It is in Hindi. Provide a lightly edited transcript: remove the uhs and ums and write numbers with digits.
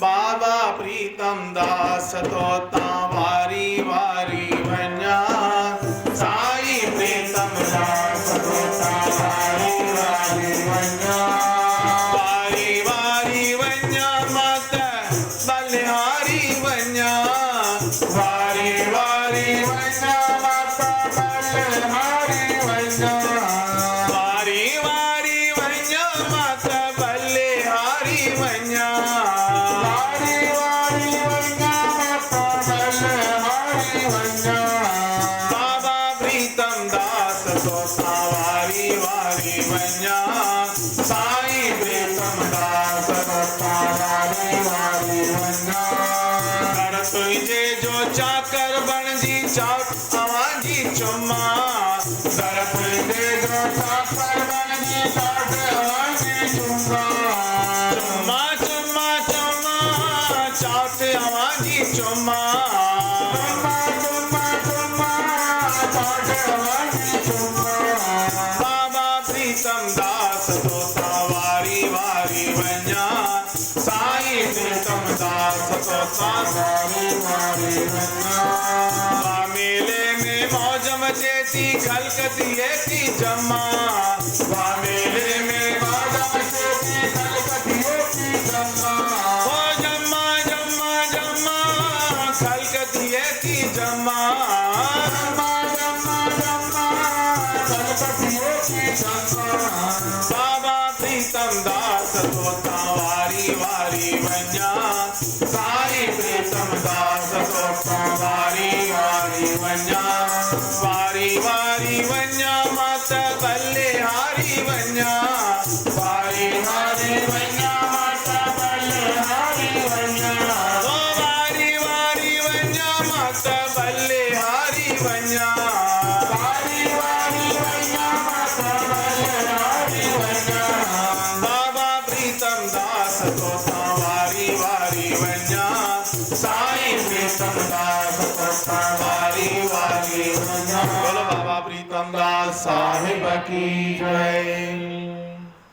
बाबा प्रीतम दास तोता वारी वारी वन्या साई प्रीतम दास तोता वारी वारी वन्या वारी वारी वन्या मत बलिहारी वन्या वारी वारी वन्या मत बलिहारी वन्या वारी वारी वन्या मत बलिहारी वन्या बाबा प्रीतम दास तोता वारी वारी वन्या साई प्रीतम दास तोता वारी वारी वन्या कर तुझे जो चाकर बनजी चाक आवाजी चुम्मा कर तुझे जो चाकर बनजी चाक आवाजी चुम्मा चुम्मा चुम्मा चुम्मा चाक आवाजी चुम्मा बाबा प्रीतम दास तोता वारी वारी वन्या साई प्रीतम दास तोता वारी वारी वन्या मेले में मौज मचेती खलकती थी जम्मा मेले में मौज मचेती खलकती थी जम्मा ओ जम्मा जम्मा जम्मा खलकती थी जम्मा बाबा प्रीतम दास तोता वारी वारी वन्या साई प्रीतम दास तोता वारी वारी वन्या वारी वारी वन्या मत बलिहारी वन्या वारी वारी वन्या मत बलिहारी वन्या ओ वारी वारी वन्या मत बलिहारी वन्या बाबा प्रीतम दास तोता वारी वारी वन्या साई प्रीतम दास तोता वारी वारी वन्या बोलो बाबा प्रीतम दास साहिब की जय।